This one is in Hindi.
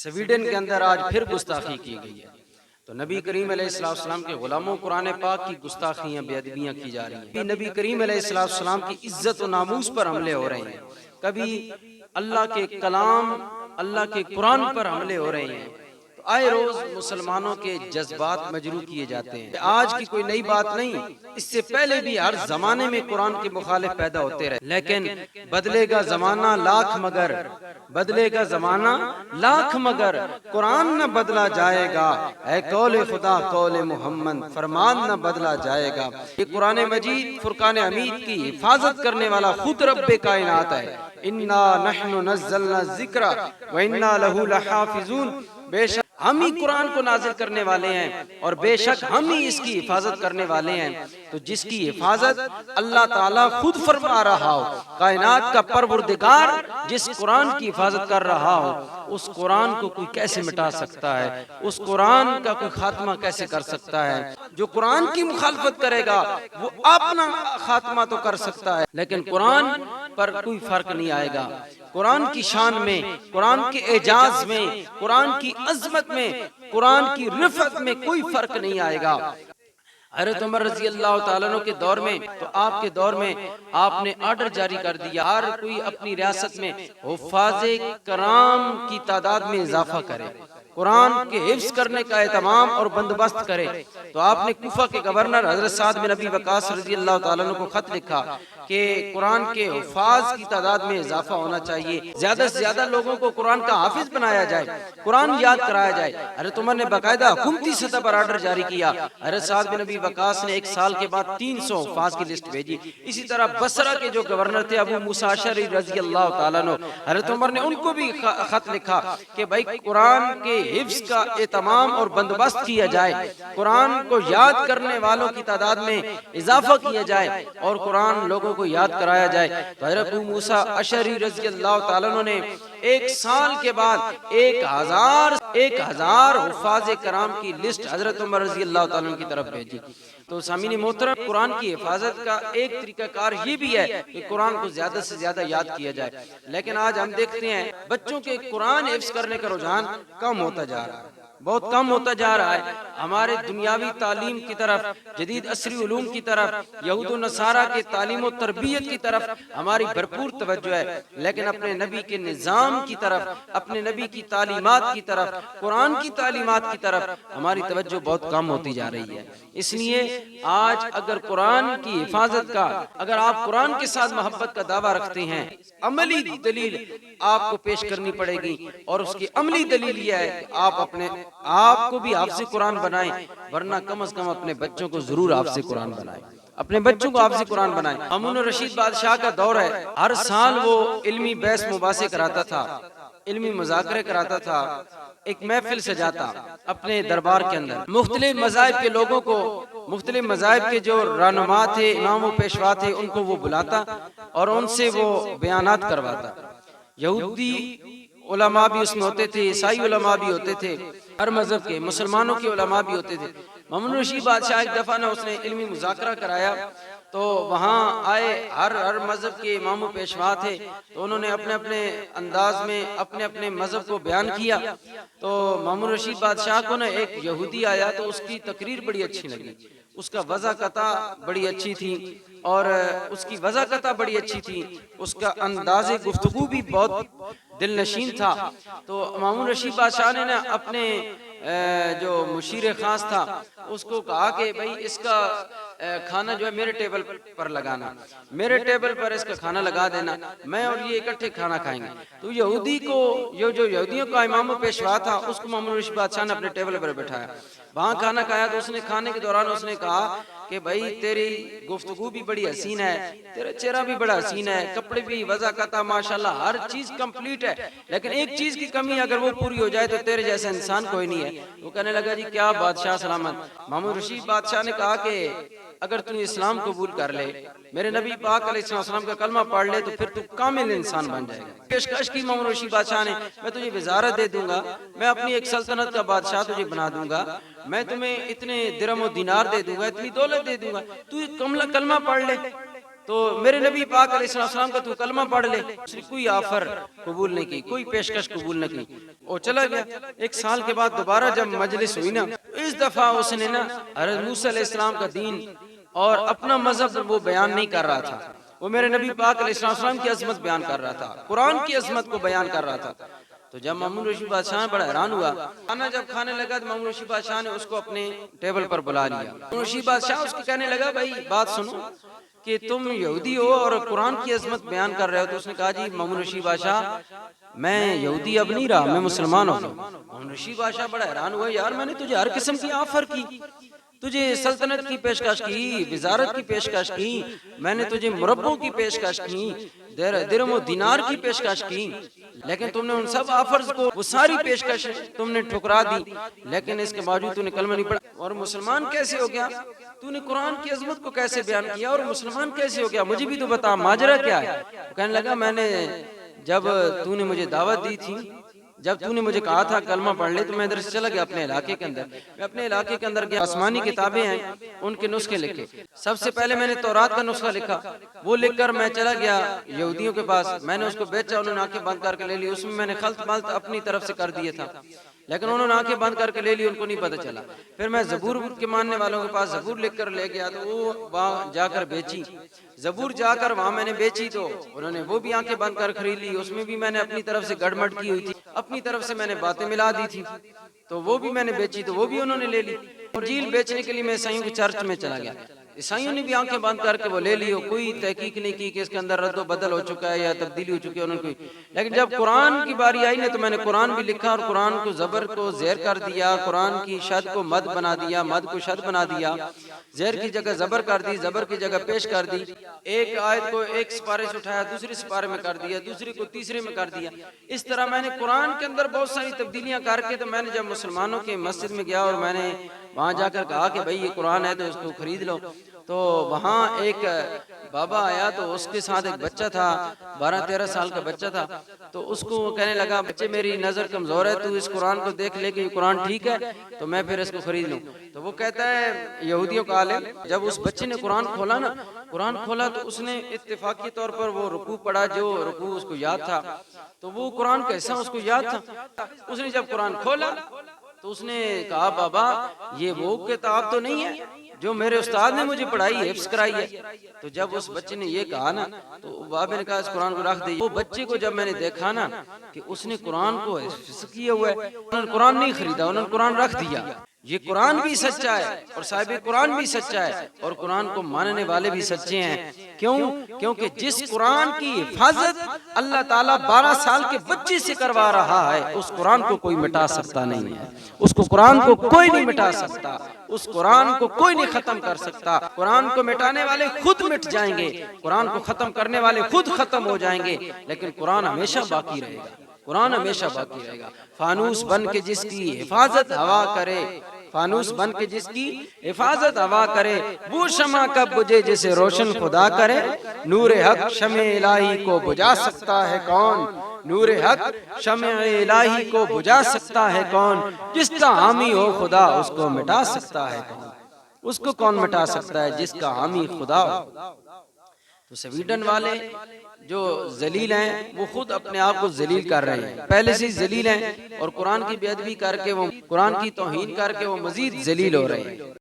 स्वीडन के अंदर आज फिर गुस्ताखी की गई है। तो नबी करीम अलैहिस्सलाम के गुलामों कुरान पाक की गुस्ताखियां बेअदबियां की जा रही हैं। नबी करीम अलैहिस्सलाम की इज्जत और नामूस पर हमले हो रहे हैं। कभी अल्लाह के कलाम, अल्लाह के कुरान पर हमले हो रहे हैं। तो आए रोज मुसलमानों के जज्बात मजरू किए जाते हैं। आज की कोई नई बात नहीं, इससे पहले भी हर जमाने में कुरान के मुखालिफ पैदा होते रहे। लेकिन बदलेगा जमाना लाख मगर, बदलेगा जमाना लाख मगर, कुरान न बदला जाएगा। ऐ कौले खुदा कौले मोहम्मद, फरमान न बदला जाएगा। ये कुरान मजीद फुरकान हमीद की हिफाजत करने वाला खुद रब्बे कायनात है। इन्ना नहनु नज़्ज़लना ज़िक्रा व इन्ना लहू लहाफ़िज़ून, बेशक हम ही कुरान को नाजिल करने वाले हैं और बेशक हम ही इसकी हिफाजत करने वाले हैं। तो जिसकी हिफाजत अल्लाह ताला खुद फरमा रहा हो, कायनात का परवरदिगार जिस कुरान की हिफाजत कर रहा हो, उस कुरान को कोई कैसे मिटा सकता है? उस कुरान का कोई खात्मा कैसे कर सकता है? जो कुरान की मुखालफत करेगा वो अपना खात्मा तो कर सकता है, लेकिन कुरान पर कोई फर्क नहीं आएगा। कुरान की शान में, कुरान के एजाज में, कुरान की अजमत में, कुरान की रिफत में कोई फर्क नहीं आएगा। हज़रत उमर रज़ी अल्लाह ताला अन्हु के दौर में, तो आपके दौर में आपने ऑर्डर जारी कर दिया हर कोई अपनी रियासत में हुफ़ाज़े कराम की तादाद में इजाफा करे, कुरान के हिफ्ज़ करने का एहतमाम और बंदोबस्त करे। तो आपने कूफा के गवर्नर हज़रत साद बिन अबी वक़ास रज़ी अल्लाह ताला अन्हु को खत लिखा कि कुरान के हुफ़ाज़ की तादाद में इजाफा होना चाहिए, ज्यादा से ज्यादा लोगों को कुरान का हाफिज बनाया जाए, कुरान याद कराया जाए। हज़रत उमर ने बाकायदा हुकूमती सतह पर ऑर्डर जारी किया। हज़रत साद बिन अबी वक़ास ने 1 साल के बाद 300 हुफ़ाज़ की लिस्ट भेजी। इसी तरह बसरा के जो गवर्नर थे अबू मूसा अशअरी रज़ी अल्लाह ताला अन्हु, हज़रत उमर ने उनको भी खत लिखा कि भाई कुरान के हिफ्ज़ का एहतमाम और बंदोबस्त किया जाए, कुरान को याद करने वालों की तादाद में इजाफा किया जाए और कुरान लोगों को याद कराया जाए। तो हज़रत अबू मूसा अशअरी रज़ी अल्लाह ताला अन्हु ने 1 साल के बाद 1000 हुफ़ाज़े कराम की लिस्ट हज़रत उमर रज़ी अल्लाह ताला अन्हु की तरफ भेजी। तो सामीन मोहतरम, कुरान की हिफाजत का एक तरीकाकार ये भी है कि कुरान को ज्यादा से ज्यादा याद किया जाए। लेकिन आज हम देखते हैं बच्चों के कुरान हिफ्ज़ करने का रुझान कम होता जा रहा है, बहुत कम होता जा रहा है। हमारे दुनियावी तालीम की तरफ, जदीद असरी उलूम की तरफ, यहूद नसारा के तालीम और तरबियत की तरफ हमारी भरपूर तवज्जो है, लेकिन अपने नबी के निज़ाम की तरफ, अपने नबी की तालीमात की तरफ, कुरान की तालीमात की तरफ हमारी तवज्जो बहुत कम होती जा रही है। इसलिए आज अगर कुरान की हिफाजत का, अगर आप कुरान के साथ मोहब्बत का दावा रखते हैं, अमली दलील आपको पेश करनी पड़ेगी और उसकी अमली दलील यह है कि आप अपने आपको भी हाफ़िज़ कुरान बनाएं, वरना कम से कम अपने बच्चों को जरूर हाफ़िज़ कुरान बनाएं, अपने बच्चों को हाफ़िज़ कुरान बनाएं। मामून रशीद बादशाह का दौर है, हर साल वो इल्मी बहस मुबासे कराता था, इल्मी मुज़ाकरे कराता था, एक महफिल सजाता अपने दरबार के अंदर, मुख्तलिफ मज़ाहिब के लोगों को, मुख्तलिफ मज़ाहिब के जो रहनुमा थे, इमाम व पेशवा थे, उनको वो बुलाता और उनसे वो बयानात करवाता। यहूदी उलमा भी उसमें होते थे, ईसाई उलमा भी होते थे, हर मजहब के, मुसलमानों के उलमा भी होते थे। मामून रशीद बादशाह एक दफ़ा ना उसने इल्मी मुज़ाकरा कराया, तो वहाँ आए हर मजहब के इमाम पेशवा थे, तो उन्होंने अपने अपने अंदाज में अपने अपने मजहब को बयान किया। तो मामून रशीद बादशाह को ना एक यहूदी आया, तो उसकी तकरीर बड़ी अच्छी लगी, उसका वज़ाकता बड़ी अच्छी थी और उसकी वज़ाकता बड़ी अच्छी थी, उसका अंदाज़े गुफ्तगू भी बहुत दिल नशीन था। तो मामून रशीद बादशाह ने ना अपने जो मुशीर खास था उसको कहा कि भाई इसका खाना जो है मेरे टेबल पर लगाना, मेरे टेबल पर इसका खाना लगा देना, मैं और ये इकट्ठे खाना खाएंगे। तो यहूदी को, ये जो यहूदियों का इमाम पेशवा था, उसको मामून रशीद बादशाह ने अपने टेबल पर बैठाया, वहाँ खाना खाया। तो उसने खाने के दौरान उसने कहा कि भाई तेरी गुफ्तगू भी बड़ी हसीन है, तेरा चेहरा भी बड़ा हसीन है, कपड़े भी वज़ाकता माशाल्लाह हर चीज कंप्लीट है, लेकिन एक चीज की कमी अगर वो पूरी हो जाए तो तेरे जैसा इंसान कोई नहीं है। वो कहने लगा जी क्या बादशाह सलामत। मामून रशीद बादशाह ने कहा कि अगर तू इस्लाम कबूल कर ले, मेरे नबी पाक अलैहिस्सलाम का कलमा पढ़ ले, तो फिर तू कामिल इंसान बन जाएगा। पेशकश की मामून रशीद बादशाह ने, मैं तुझे वज़ारत दे दूंगा, मैं अपनी एक सल्तनत का बादशाह तुझे बना दूंगा, मैं तुम्हें इतने दिरहम और दिनार दे दूंगा, इतनी दौलत दे दूंगा, तू कलमा पढ़ ले। तो मेरे नबी पाक अलैहिस्सलाम का तू कलमा पढ़ ले। उसने कोई ऑफर कबूल नहीं की, कोई पेशकश कबूल नहीं की, वो चला गया। 1 साल के बाद दोबारा जब मजलिस हुई ना, इस दफा उसने ना हज़रत मूसा अलैहिस्सलाम का दीन और अपना मजहब वो बयान नहीं कर रहा था, वो मेरे नबी पाक अलैहिस्सलाम की अजमत बयान कर रहा था, कुरान की अजमत को बयान कर रहा था। तो जब मामून रशीद बादशाह बड़ा हैरान हुआ, खाना जब खाने लगा तो मामून रशीद बादशाह ने उसको अपने टेबल पर बुला लिया। मामून रशीद बादशाह उसको कहने लगा, भाई बात सुनो कि तुम यहूदी हो और कुरान की अजमत बयान कर रहे हो। तो उसने कहा, जी मामून रशीद बादशाह मैं यहूदी अब नहीं रहा, मैं मुसलमान हो गया। मामून रशीद बादशाह बड़ा हैरान हुआ, यार मैंने तुझे हर किस्म की ऑफर की, तुझे सल्तनत की पेशकश की, वजारत की पेशकश की, मैंने तुझे मुरब्बों की पेशकश की, दिरहम दिनार की पेशकश की, लेकिन तुमने उन सब ऑफर्स को, वो सारी पेशकश तुमने ठुकरा दी। लेकिन इसके बावजूद तूने कलमा नहीं पढ़ा और मुसलमान कैसे हो गया? तूने कुरान की अजमत को कैसे बयान किया और मुसलमान कैसे हो गया? मुझे भी तो बता, माजरा क्या है? कहने लगा, मैंने जब तूने मुझे दावत दी थी, जब तूने मुझे कहा था कलमा पढ़ ले, तो मैं इधर से चला गया अपने इलाके के अंदर। मैं अपने इलाके के अंदर गया, आसमानी किताबें हैं उनके नुस्खे लिखे। सबसे पहले मैंने तौरात का नुस्खा लिखा, वो लिखकर मैं चला गया यहूदियों के पास, मैंने उसको बेचा, उन्होंने आंखें बंद करके ले ली। उसमें मैंने खल्त मल्त अपनी तरफ से कर दिया था, लेकिन उन्होंने आंखें बंद करके ले ली, उनको नहीं पता चला। फिर मैं जबूर के मानने वालों के पास जबूर लिखकर ले गया, तो वो वहाँ जाकर बेची। जबूर जाकर वहाँ मैंने बेची तो उन्होंने वो भी आंखें बंद कर खरीद ली। उसमें भी मैंने अपनी तरफ से गड़बड़ की हुई थी, अपनी तरफ से मैंने बातें मिला दी थी, तो वो भी मैंने बेची, तो वो भी उन्होंने ले ली। इंजील बेचने के लिए मैं ईसाइयों की चर्च में चला गया, ईसाइयों ने भी आंखें बंद करके वो ले ली, हो कोई तहकीक नहीं की कि इसके अंदर रद्दो बदल हो चुका है या तब्दीली हो चुकी है उन्होंने कोई। लेकिन जब कुरान की बारी आई ना, तो मैंने कुरान भी लिखा और कुरान को जबर को ज़ेर कर दिया, कुरान की शद को मद बना दिया, मद को शद बना दिया, ज़ेर की जगह जबर कर दी, जबर की जगह पेश कर दी। एक आयत को एक सिपारे से उठाया, दूसरे सिपारे में कर दिया, दूसरे को तीसरे में कर दिया। इस तरह मैंने कुरान के अंदर बहुत सारी तब्दीलियां करके, तो मैंने जब मुसलमानों के मस्जिद में गया और मैंने वहां जाकर कहा कि भाई ये कुरान है तो इसको खरीद लो, तो वहाँ एक बाबा आया, तो उसके साथ एक बच्चा था, 12-13 साल का बच्चा था। तो उसको वो कहने लगा, बच्चे मेरी नज़र कमज़ोर है, तू इस कुरान को देख ले कि ये कुरान ठीक है तो मैं फिर इसको खरीद लूँ। तो वो कहता है, यहूदियों का आलिम, जब उस बच्चे ने कुरान खोला ना, कुरान खोला तो उसने इत्तेफाकी तौर पर वो रुकू पढ़ा, जो रुकू उसको याद था, तो वो कुरान कैसा उसको याद था। उसने जब कुरान खोला तो उसने कहा, बाबा ये वो किताब तो नहीं है जो मेरे उस्ताद ने मुझे पढ़ाई हिफ्ज कराई है। तो जब उस बच्चे ने ये कहा ना, तो बाबा ने कहा इस कुरान को रख दे। वो बच्चे को जब मैंने देखा ना कि उसने कुरान को हिफ्ज किया हुआ है, उन्होंने कुरान नहीं खरीदा, उन्होंने कुरान रख दिया। ये कुरान भी सच्चा है और साहिब कुरान भी सच्चा है और कुरान को मानने वाले भी सच्चे हैं। क्यों? क्योंकि जिस कुरान की हिफाजत अल्लाह ताला 12 साल के बच्चे से करवा रहा है, उस कुरान को कोई मिटा सकता नहीं है, उसको कुरान को कोई नहीं मिटा सकता, उस कुरान को कोई नहीं खत्म कर सकता। कुरान को मिटाने वाले खुद मिट जाएंगे, कुरान को खत्म करने वाले खुद खत्म हो जाएंगे, लेकिन कुरान हमेशा बाकी रहेगा, कुरान हमेशा बाकी रहेगा। फानूस बन के जिसकी हिफाजत हवा करे, फानूस बन के जिसकी हिफाजत हवा करे, वो शमा कब बुझे जिसे रोशन खुदा करे। नूर हक शमे इलाही को बुझा सकता है कौन, नूर हक शमे इलाही को बुझा सकता है कौन, जिसका हामी हो खुदा उसको मिटा सकता है कौन। उसको कौन मिटा सकता है? जिसका हामी खुदा हो। तो स्वीडन वाले जो जलील हैं वो खुद अपने आप को जलील कर रहे हैं, पहले से जलील हैं, और कुरान की बेअदबी करके, वो कुरान की तौहीन करके वो मजीद जलील हो रहे हैं।